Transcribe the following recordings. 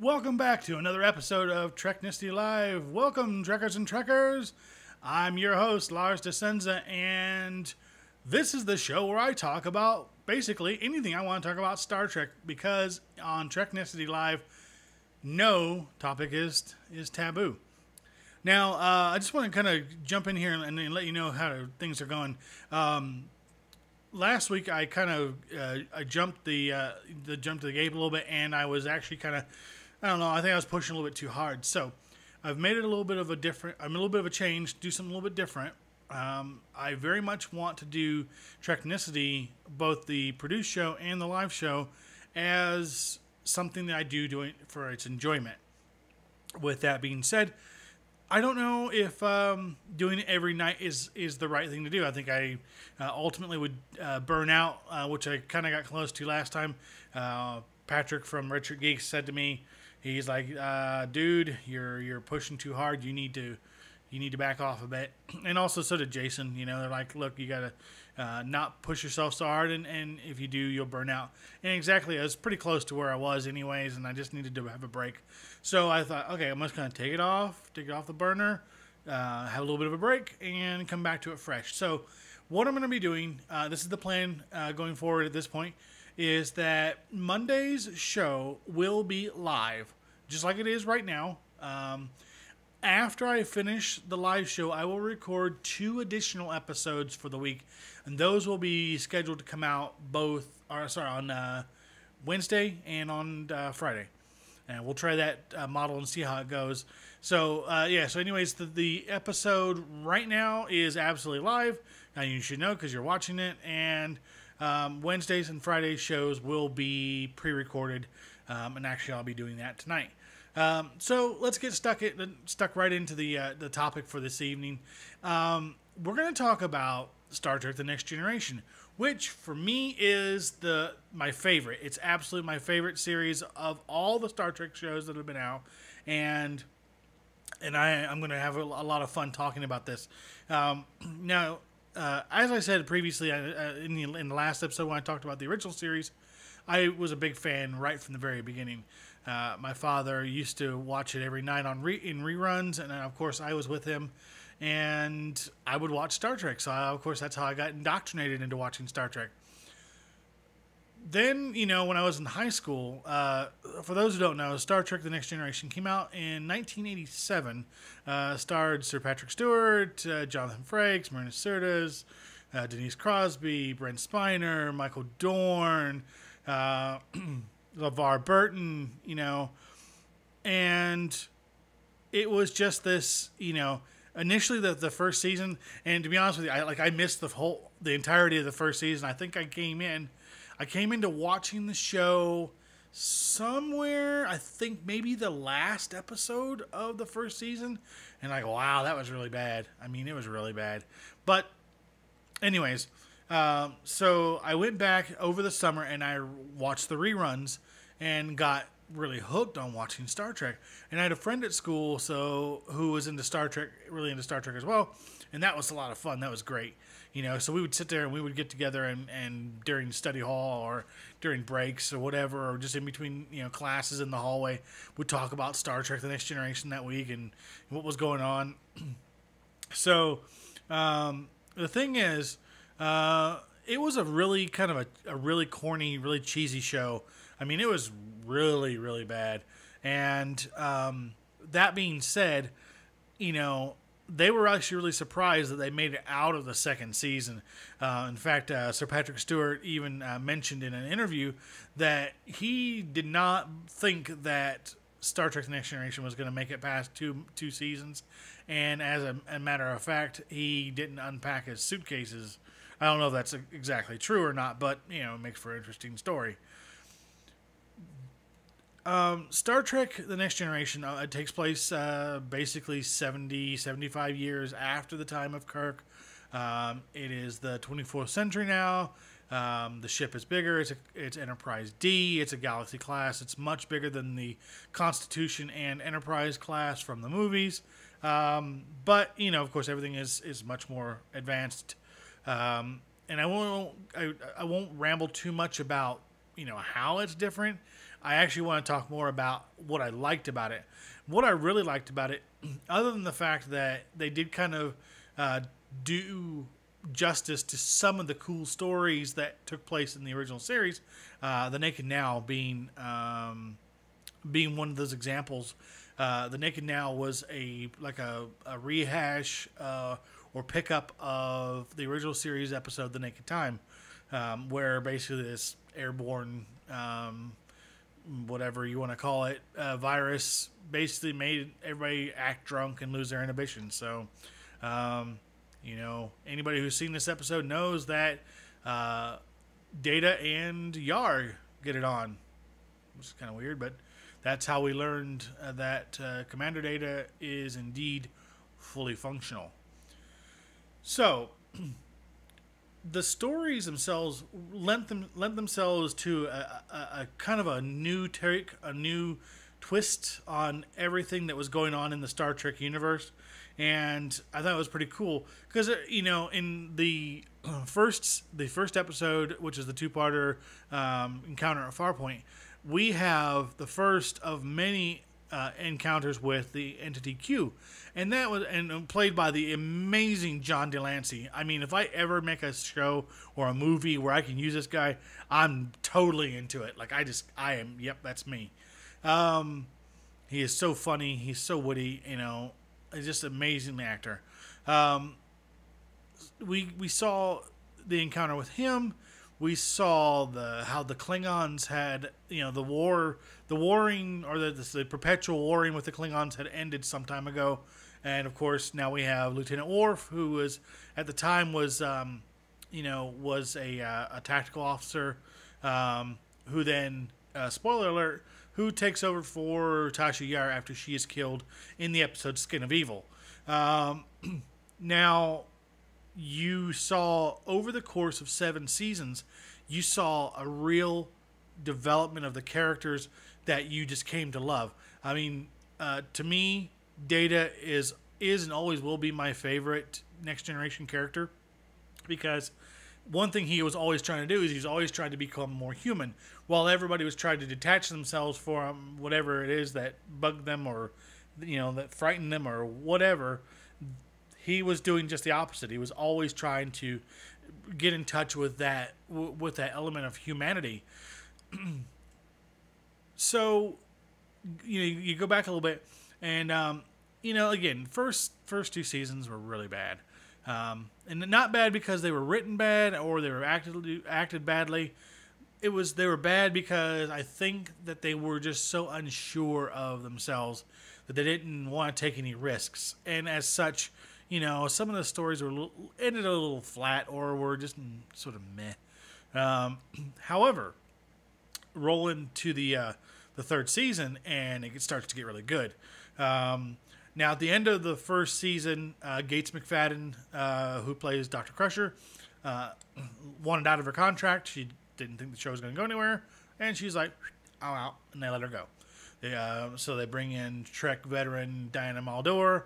Welcome back to another episode of Treknicity Live. Welcome, Trekkers and Trekkers. I'm your host, Lars de Scenza, and this is the show where I talk about basically anything I want to talk about Star Trek, because on Treknicity Live, no topic is taboo. Now, I just want to kind of jump in here and let you know how things are going. Last week, I kind of I jumped the jump to the gate a little bit, and I was actually kind of, I don't know, I think I was pushing a little bit too hard. So I've made it a little bit of a change, do something a little bit different. I very much want to do Treknicity, both the produced show and the live show, as something that I do doing for its enjoyment. With that being said, I don't know if doing it every night is the right thing to do. I think I ultimately would burn out, which I kind of got close to last time. Patrick from Richard Geeks said to me, he's like, "Dude, you're pushing too hard. You need to back off a bit." And also so did Jason. You know, they're like, "Look, you gotta not push yourself so hard, and if you do, you'll burn out." And exactly, I was pretty close to where I was anyways, and I just needed to have a break. So I thought, okay, I'm just gonna take it off the burner, have a little bit of a break, and come back to it fresh. So what I'm gonna be doing, this is the plan going forward at this point, is that Monday's show will be live, just like it is right now. After I finish the live show, I will record 2 additional episodes for the week, and those will be scheduled to come out on Wednesday and on Friday. And we'll try that model and see how it goes. So, so anyways, the episode right now is absolutely live. Now, you should know because you're watching it. And Wednesdays and Fridays shows will be pre-recorded. And actually, I'll be doing that tonight. So let's get stuck right into the topic for this evening. We're going to talk about Star Trek: The Next Generation, which for me is my favorite. It's absolutely my favorite series of all the Star Trek shows that have been out, and I'm going to have a lot of fun talking about this. Now, as I said previously in the last episode when I talked about the original series, I was a big fan right from the very beginning. My father used to watch it every night in reruns, and of course I was with him, and I would watch Star Trek. So of course that's how I got indoctrinated into watching Star Trek. Then, when I was in high school, for those who don't know, Star Trek: The Next Generation came out in 1987. Starred Sir Patrick Stewart, Jonathan Frakes, Marina Sirtis, Denise Crosby, Brent Spiner, Michael Dorn, LeVar Burton, and it was just this, initially the first season, and to be honest with you, I missed the entirety of the first season. I think I came into watching the show somewhere, I think maybe the last episode of the first season, and wow, that was really bad. I mean, it was really bad. But anyways, so I went back over the summer and I watched the reruns and got really hooked on watching Star Trek. And I had a friend at school who was into Star Trek, really into Star Trek as well, and that was a lot of fun. That was great. So we would sit there and we would get together and during study hall or during breaks or whatever, or just in between, classes in the hallway, we'd talk about Star Trek: The Next Generation that week and what was going on. So the thing is, it was a really kind of a really corny, really cheesy show. I mean, it was really, really bad. And that being said, they were actually really surprised that they made it out of the second season. In fact, Sir Patrick Stewart even mentioned in an interview that he did not think that Star Trek: The Next Generation was going to make it past two seasons. And as a matter of fact, he didn't unpack his suitcases. I don't know if that's exactly true or not, but, it makes for an interesting story. Star Trek: The Next Generation, it takes place basically 75 years after the time of Kirk. It is the 24th century now. The ship is bigger. It's Enterprise D. It's a Galaxy class. It's much bigger than the Constitution and Enterprise class from the movies. But, of course, everything is much more advanced. And I won't ramble too much about, how it's different. I actually want to talk more about what I liked about it. What I really liked about it, other than the fact that they did kind of do justice to some of the cool stories that took place in the original series, The Naked Now being one of those examples. The Naked Now was a rehash or pickup of the original series episode The Naked Time, where basically this airborne whatever you want to call it virus basically made everybody act drunk and lose their inhibition. So anybody who's seen this episode knows that Data and Yar get it on, which is kind of weird, but that's how we learned that Commander Data is indeed fully functional. So, the stories themselves lent themselves to a kind of a new take, a new twist on everything that was going on in the Star Trek universe, and I thought it was pretty cool because in the first episode, which is the two-parter Encounter at Farpoint, we have the first of many encounters with the entity Q, and that was played by the amazing John DeLancey. I mean, if I ever make a show or a movie where I can use this guy, I'm totally into it. Like I am. Yep, that's me. He is so funny. He's so witty. He's just an amazing actor. We saw the encounter with him. We saw how the Klingons had, the warring, or the perpetual warring with the Klingons had ended some time ago, and of course now we have Lieutenant Worf, who was at the time was a tactical officer, who then spoiler alert, who takes over for Tasha Yar after she is killed in the episode Skin of Evil. Now, you saw over the course of 7 seasons, you saw a real development of the characters that you just came to love. I mean, to me, Data is and always will be my favorite Next Generation character, because one thing he was always trying to do is he's always trying to become more human, while everybody was trying to detach themselves from whatever it is that bugged them or that frightened them or whatever. He was doing just the opposite. He was always trying to get in touch with that element of humanity. So, you go back a little bit, and again, first 2 seasons were really bad, and not bad because they were written bad or they were acted badly. They were bad because I think that they were just so unsure of themselves that they didn't want to take any risks, and as such, some of the stories ended a little flat or were just sort of meh. However, roll into the 3rd season and it starts to get really good. Now, at the end of the 1st season, Gates McFadden, who plays Dr. Crusher, wanted out of her contract. She didn't think the show was going to go anywhere, and she's like, I'm out, and they let her go. So they bring in Trek veteran Diana Muldaur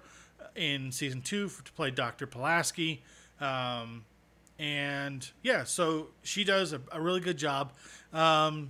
in season 2 to play Dr. Pulaski. And yeah, so she does a really good job. And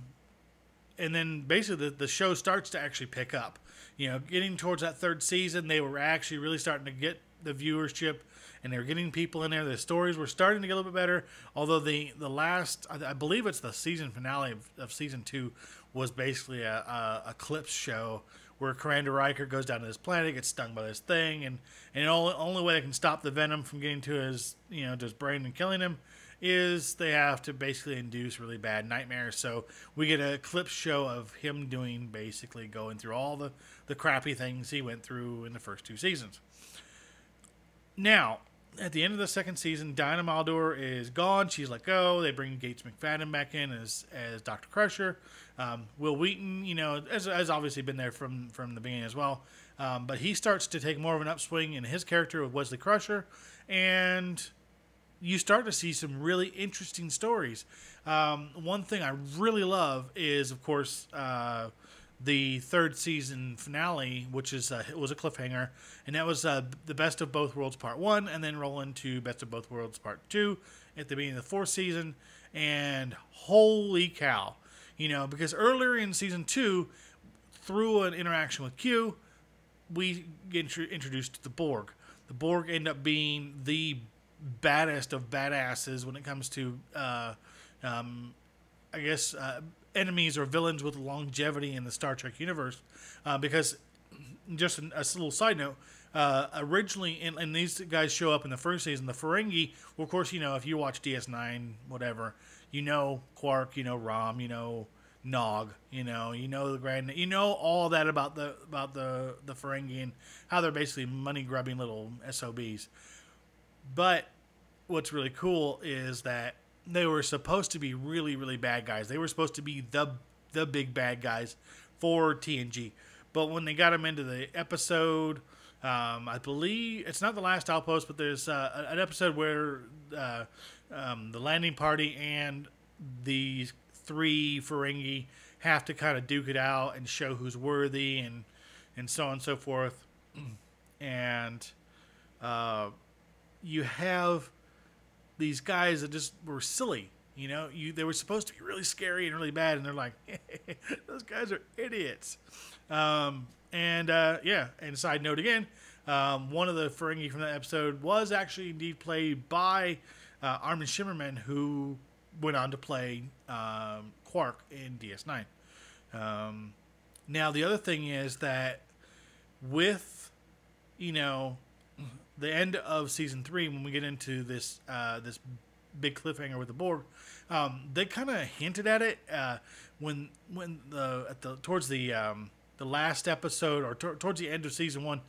then basically the show starts to actually pick up. Getting towards that 3rd season, they were actually really starting to get the viewership, and they were getting people in there. The stories were starting to get a little bit better, although the last, I believe it's the season finale of season 2, was basically a eclipse show where Commander Riker goes down to this planet, gets stung by this thing, and the only way they can stop the venom from getting to his brain and killing him is they have to basically induce really bad nightmares. So we get an eclipse show of him going through all the crappy things he went through in the first 2 seasons. Now, at the end of the 2nd season, Diana Muldaur is gone. She's let go. They bring Gates McFadden back in as Dr. Crusher. Will Wheaton, has obviously been there from the beginning as well. But he starts to take more of an upswing in his character with Wesley Crusher. And you start to see some really interesting stories. One thing I really love is, of course, the 3rd season finale, which is it was a cliffhanger, and that was the Best of Both Worlds Part 1, and then roll into Best of Both Worlds Part 2 at the beginning of the 4th season, and holy cow. because earlier in season 2, through an interaction with Q, we get introduced to the Borg. The Borg end up being the baddest of badasses when it comes to, enemies or villains with longevity in the Star Trek universe. Because, just a little side note, originally, and these guys show up in the first season, the Ferengi, well, of course, if you watch DS9, whatever, Quark, Rom, Nog, the Grand, all that about the Ferengi and how they're basically money grubbing little SOBs. But what's really cool is that they were supposed to be really, really bad guys. They were supposed to be the big bad guys for TNG. But when they got them into the episode, I believe it's not the last outpost, but there's an episode where the landing party and the 3 Ferengi have to kind of duke it out and show who's worthy and so on and so forth. And you have these guys that just were silly. They were supposed to be really scary and really bad, and they're like, those guys are idiots. And side note again, one of the Ferengi from that episode was actually indeed played by Armin Shimmerman, who went on to play Quark in DS9. Now, the other thing is that with, the end of season 3, when we get into this big cliffhanger with the Borg, they kind of hinted at it towards the last episode, or towards the end of season 1.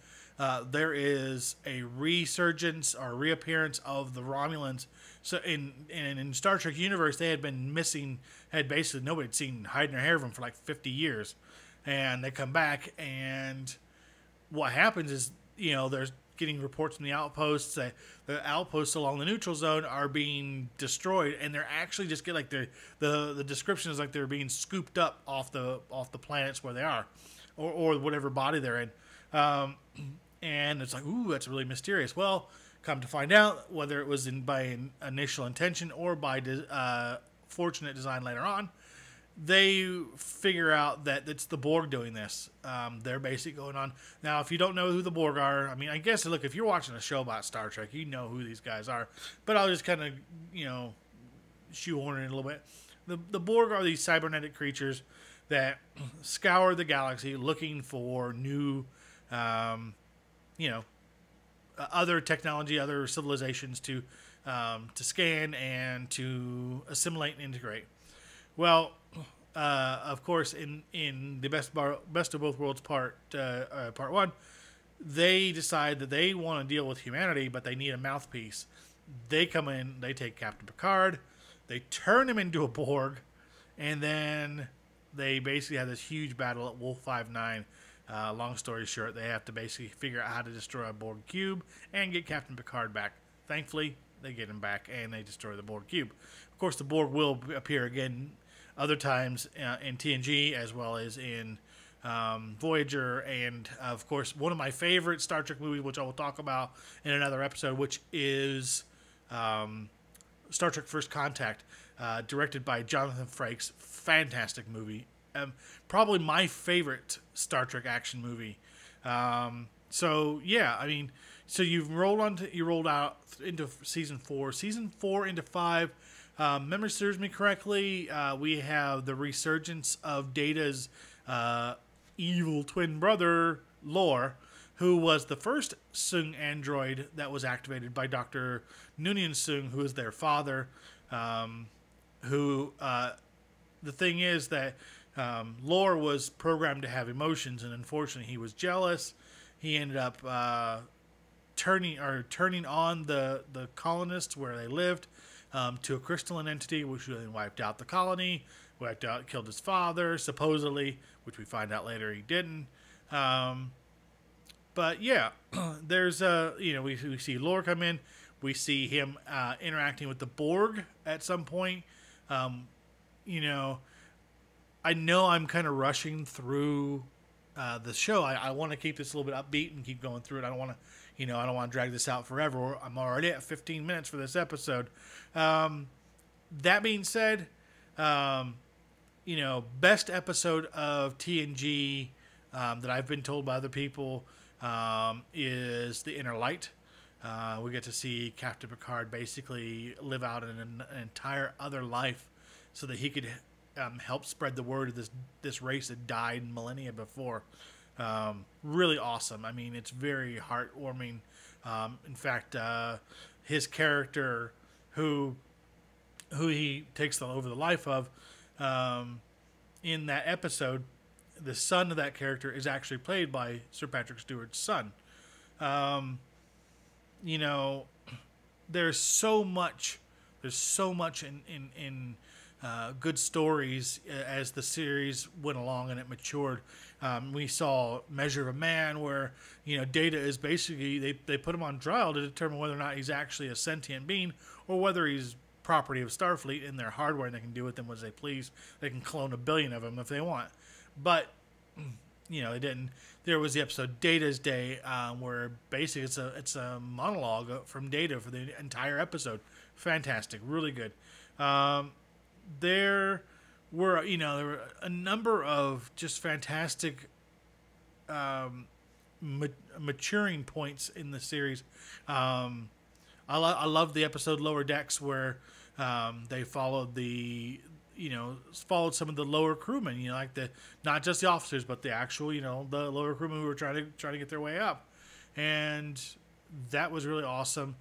There is a resurgence or reappearance of the Romulans. So in Star Trek universe, they had been missing. Basically nobody had seen hide nor hair of them for like 50 years, and they come back. And what happens is, there's getting reports from the outposts that the outposts along the neutral zone are being destroyed, and they're actually just get like the description is like they're being scooped up off the planets where they are, or whatever body they're in. And it's like, ooh, that's really mysterious. Well, come to find out, whether it was by initial intention or by fortunate design later on, they figure out that it's the Borg doing this. They're basically going on. Now, if you don't know who the Borg are, I mean, I guess, look, if you're watching a show about Star Trek, you know who these guys are. But I'll just kind of, shoehorn it a little bit. The Borg are these cybernetic creatures that scour the galaxy looking for new, other technology, other civilizations to scan and to assimilate and integrate. Well, of course, in the best of both worlds part 1, they decide that they want to deal with humanity, but they need a mouthpiece. They come in, they take Captain Picard, they turn him into a Borg, and then they basically have this huge battle at Wolf 5-9. Long story short, they have to basically figure out how to destroy a Borg cube and get Captain Picard back. Thankfully, they get him back and they destroy the Borg cube. Of course, the Borg will appear again other times in TNG as well as in Voyager, and of course, one of my favorite Star Trek movies, which I will talk about in another episode, which is Star Trek First Contact, directed by Jonathan Frakes. Fantastic movie. Probably my favorite Star Trek action movie. So you've rolled out into season 4. Season 4 into 5. Memory serves me correctly. We have the resurgence of Data's evil twin brother, Lore, who was the first Soong android that was activated by Dr. Noonien Soong, who is their father. The thing is that Lore was programmed to have emotions, and unfortunately he was jealous. He ended up turning on the colonists where they lived to a crystalline entity, which then wiped out the colony, killed his father, supposedly, which we find out later he didn't. But yeah, there's we see Lore come in. We see him interacting with the Borg at some point. I know I'm kind of rushing through the show. I want to keep this a little bit upbeat and keep going through it. I don't want to drag this out forever. I'm already at 15 minutes for this episode. That being said, best episode of TNG that I've been told by other people is The Inner Light. We get to see Captain Picard basically live out an entire other life so that he could help spread the word of this race that died millennia before. Really awesome. I mean, it's very heartwarming. In fact, his character, who he takes over the life of, in that episode, the son of that character is actually played by Sir Patrick Stewart's son. There's so much in good stories as the series went along and it matured. We saw Measure of a Man, where Data is basically they put him on trial to determine whether or not he's actually a sentient being or whether he's property of Starfleet in their hardware and they can do with them as they please. They can clone 1 billion of them if they want, but they didn't. There was the episode Data's Day, where basically it's a monologue from Data for the entire episode. Fantastic, really good. There were a number of just fantastic maturing points in the series. I love the episode Lower Decks, where they followed followed some of the lower crewmen, like not just the officers, but the actual, the lower crewmen who were trying to get their way up, and that was really awesome.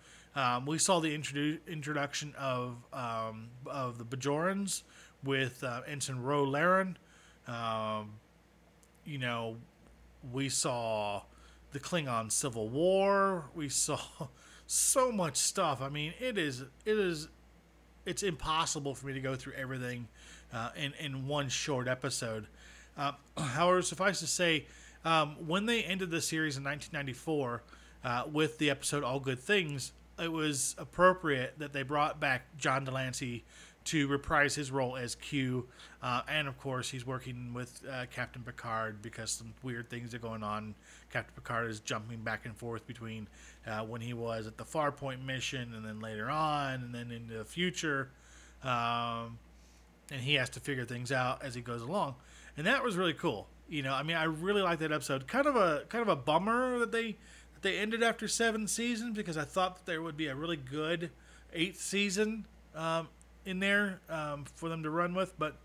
We saw the introduction of the Bajorans with Ensign Ro Laren. We saw the Klingon Civil War. We saw so much stuff. I mean, it's impossible for me to go through everything in one short episode. However, suffice to say, when they ended the series in 1994 with the episode All Good Things, it was appropriate that they brought back John Delancey to reprise his role as Q. And, of course, he's working with Captain Picard because some weird things are going on. Captain Picard is jumping back and forth between when he was at the Farpoint mission and then later on and then into the future. And he has to figure things out as he goes along. And that was really cool. I really liked that episode. Kind of a bummer that they ended after 7 seasons, because I thought that there would be a really good 8th season in there for them to run with, but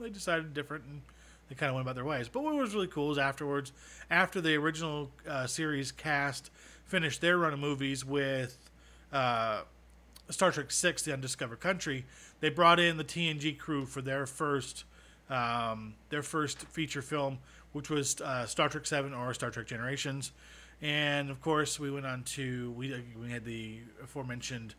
they decided different and they kind of went about their ways. But what was really cool is afterwards, after the original series cast finished their run of movies with Star Trek VI: The Undiscovered Country, they brought in the TNG crew for their first feature film, which was Star Trek VII or Star Trek Generations. And of course, we went on to we had the aforementioned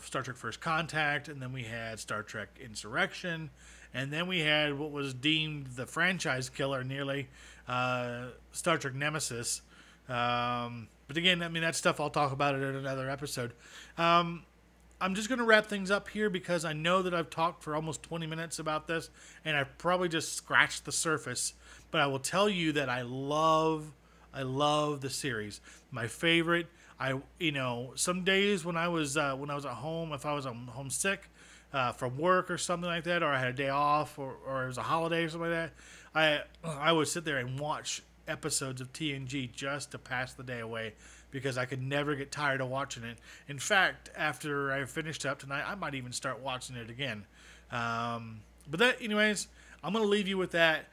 Star Trek First Contact, and then we had Star Trek Insurrection, and then we had what was deemed the franchise killer, nearly Star Trek Nemesis. But again, that stuff I'll talk about it in another episode. I'm just going to wrap things up here because I know that I've talked for almost 20 minutes about this, and I've probably just scratched the surface. But I will tell you that I love the series. My favorite. Some days when I was at home, if I was homesick from work or something like that, or I had a day off, or it was a holiday or something like that, I would sit there and watch episodes of TNG just to pass the day away, because I could never get tired of watching it. In fact, after I finished up tonight, I might even start watching it again. But that, anyways, I'm going to leave you with that.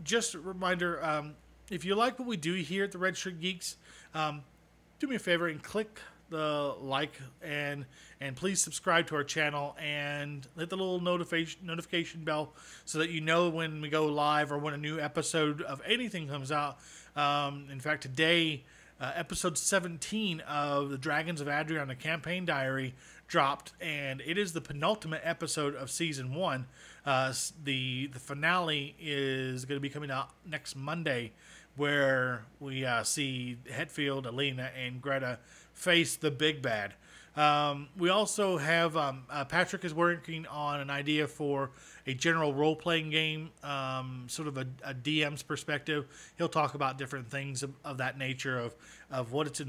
Just a reminder, if you like what we do here at the Red Shirt Geeks, do me a favor and click the like and please subscribe to our channel and hit the little notification bell so that you know when we go live or when a new episode of anything comes out. In fact, today, episode 17 of the Dragons of Adrian, the campaign diary, dropped, and it is the penultimate episode of season 1. The finale is going to be coming out next Monday, where we see Hetfield, Alina, and Greta face the big bad. We also have Patrick is working on an idea for a general role-playing game, sort of a DM's perspective. He'll talk about different things of that nature, of what it's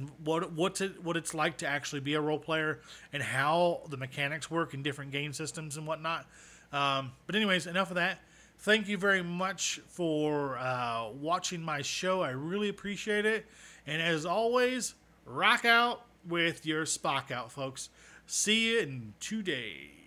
like to actually be a role player and how the mechanics work in different game systems and whatnot. But anyways, enough of that. Thank you very much for watching my show. I really appreciate it. And as always, rock out with your Spock out, folks. See you in 2 days.